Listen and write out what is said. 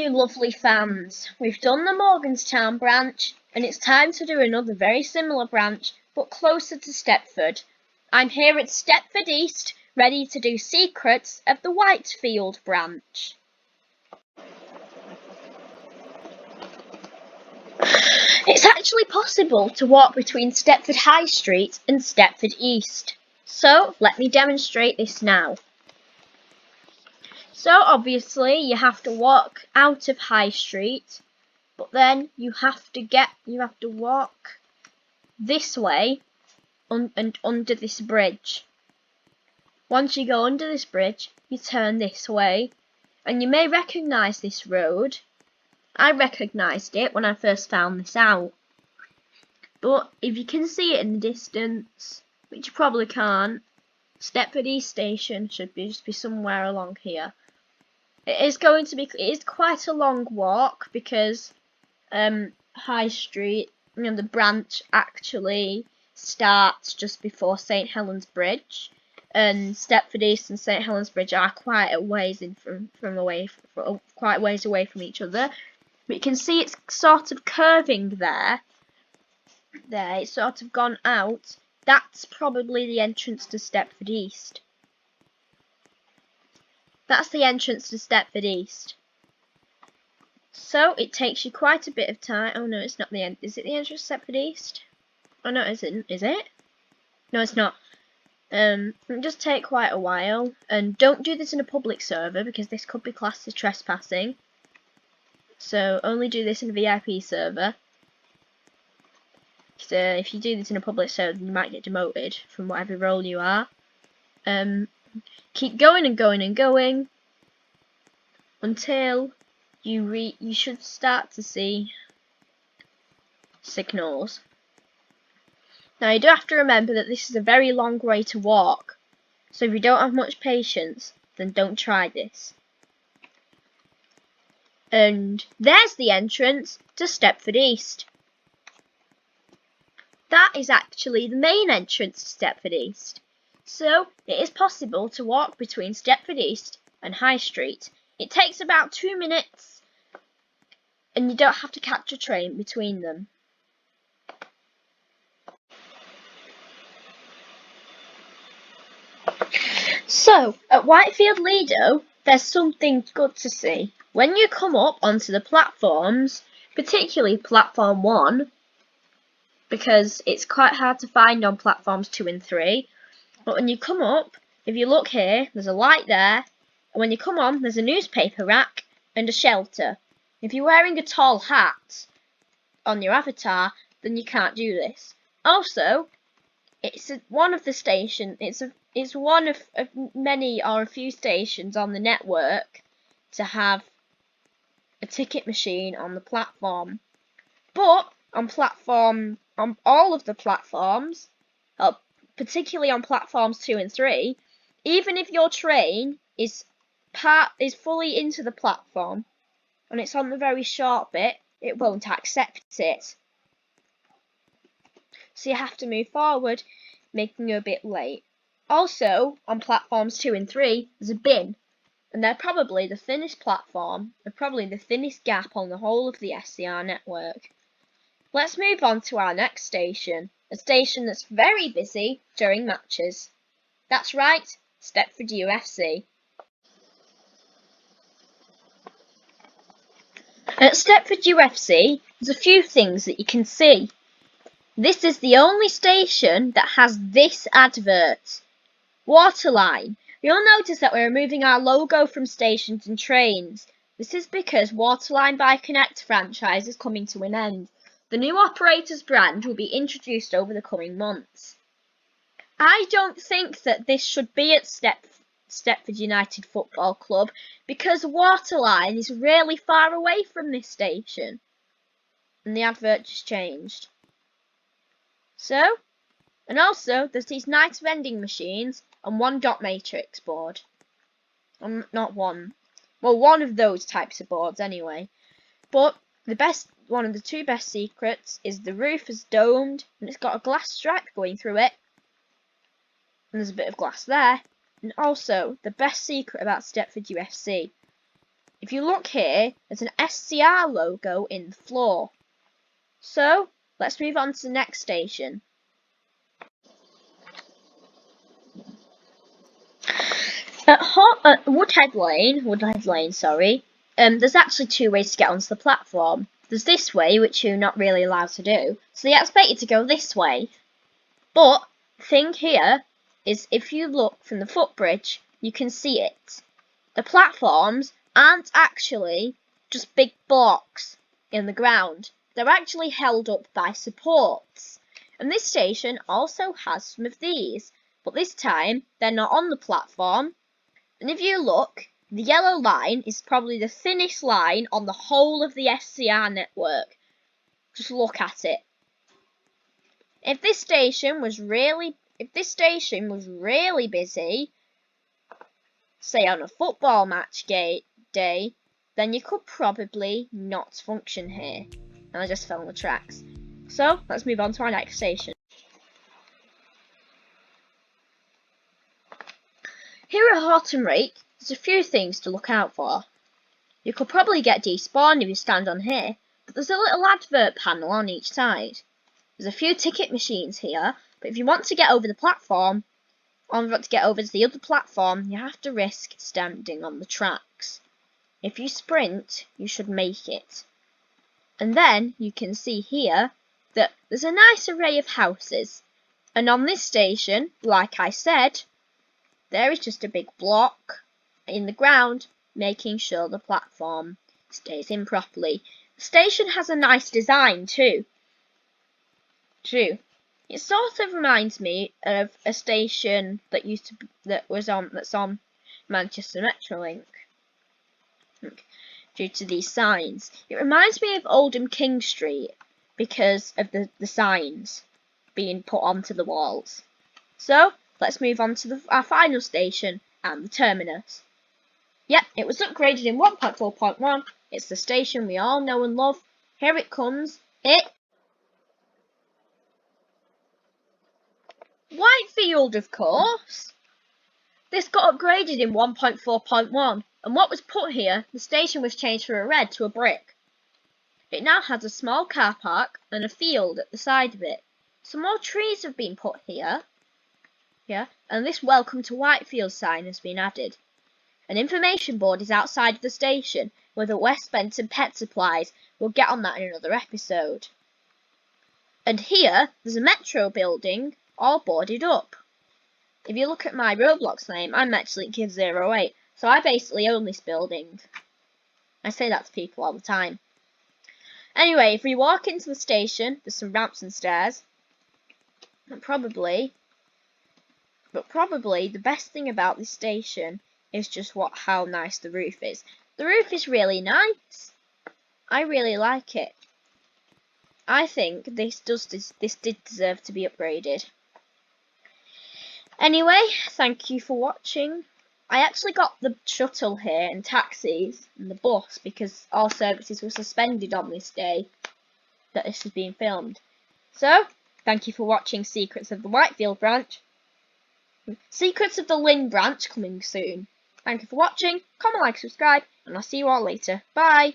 you lovely fans, we've done the Morganstown branch and it's time to do another very similar branch but closer to Stepford. I'm here at Stepford East ready to do secrets of the Whitefield branch. It's actually possible to walk between Stepford High Street and Stepford East. So let me demonstrate this now. So obviously you have to walk out of High Street, but then you have to walk this way and under this bridge. Once you go under this bridge, you turn this way, and you may recognise this road. I recognised it when I first found this out. But if you can see it in the distance, which you probably can't, Stepford East Station should just be somewhere along here. It is quite a long walk because High Street, the branch actually starts just before St Helens Bridge, and Stepford East and St Helens Bridge are quite a ways away from each other. But you can see it's sort of curving there. There, it's sort of gone out. That's probably the entrance to Stepford East. That's the entrance to Stepford East. So it takes you quite a bit of time. Oh no, it's not the end. Is it the entrance to Stepford East? Oh no, it isn't. Is it? No, it's not. It just take quite a while. And don't do this in a public server because this could be classed as trespassing. So only do this in a VIP server. If you do this in a public server, you might get demoted from whatever role you are. Keep going and going and going until you should start to see signals. Now you do have to remember that this is a very long way to walk, so if you don't have much patience, then don't try this. And there's the entrance to Stepford East. That is actually the main entrance to Stepford East. So it is possible to walk between Stepford East and High Street. It takes about 2 minutes and you don't have to catch a train between them. So at Whitefield Lido, there's something good to see. When you come up onto the platforms, particularly platform 1, because it's quite hard to find on platforms 2 and 3, but when you come up, if you look here, there's a light there, and when you come on, there's a newspaper rack and a shelter. If you're wearing a tall hat on your avatar, then you can't do this. Also, it's one of the stations. It's one of many or a few stations on the network to have a ticket machine on the platform. But on all of the platforms, particularly on platforms 2 and 3, even if your train is fully into the platform and it's on the very short bit, it won't accept it. So you have to move forward, making you a bit late. Also, on platforms 2 and 3, there's a bin, and they're probably the thinnest platform, and probably the thinnest gap on the whole of the SCR network. Let's move on to our next station, a station that's very busy during matches. That's right, Stepford UFC. At Stepford UFC, there's a few things that you can see. This is the only station that has this advert. Waterline. You'll notice that we're removing our logo from stations and trains. This is because Waterline by Connect franchise is coming to an end. The new operator's brand will be introduced over the coming months. I don't think that this should be at Stepford United Football Club because Waterline is really far away from this station. And the advert just changed. So, and also there's these nice vending machines and one dot matrix board. Not one. Well, one of those types of boards anyway. But one of the 2 best secrets is the roof is domed and it's got a glass stripe going through it. And there's a bit of glass there. And also, the best secret about Stepford UFC. if you look here, there's an SCR logo in the floor. So, let's move on to the next station. At Woodhead Lane, there's actually two ways to get onto the platform. There's this way, which you're not really allowed to do, so they expect you to go this way. But the thing here is, if you look from the footbridge, you can see it. The platforms aren't actually just big blocks in the ground. They're actually held up by supports. And this station also has some of these, but this time they're not on the platform. And if you look, the yellow line is probably the thinnest line on the whole of the SCR network. Just look at it. If this station was really busy, say on a football match day, then you could probably not function here. And I just fell on the tracks. So let's move on to our next station. Here at Horton Rake, there's a few things to look out for. You could probably get despawned if you stand on here, but there's a little advert panel on each side. There's a few ticket machines here, but if you want to get over the platform, or if you want to get over to the other platform, you have to risk standing on the tracks. If you sprint, you should make it. And then you can see here that there's a nice array of houses. And on this station, like I said, there is just a big block in the ground, making sure the platform stays in properly. The station has a nice design too. It sort of reminds me of a station that's on Manchester Metrolink. Due to these signs, it reminds me of Oldham King Street because of the signs being put onto the walls. So let's move on to our final station and the terminus. Yep, it was upgraded in 1.4.1. It's the station we all know and love. Here it comes. Whitefield, of course. This got upgraded in 1.4.1, and what was put here, the station was changed from a red to a brick. It now has a small car park and a field at the side of it. Some more trees have been put here. Yeah, and this welcome to Whitefield sign has been added. An information board is outside of the station with the West Benton pet supplies. We'll get on that in another episode. And here, there's a metro building all boarded up. If you look at my Roblox name, I'm MetchLinkKid08, so I basically own this building. I say that to people all the time. Anyway, if we walk into the station, there's some ramps and stairs. But probably the best thing about this station is just how nice the roof is. The roof is really nice. I really like it. I think this did deserve to be upgraded. Anyway, thank you for watching. I actually got the shuttle here and taxis and the bus because all services were suspended on this day that this is being filmed. So, thank you for watching Secrets of the Whitefield branch. Secrets of the Lynn branch coming soon. Thank you for watching. Comment, like, subscribe, and I'll see you all later. Bye!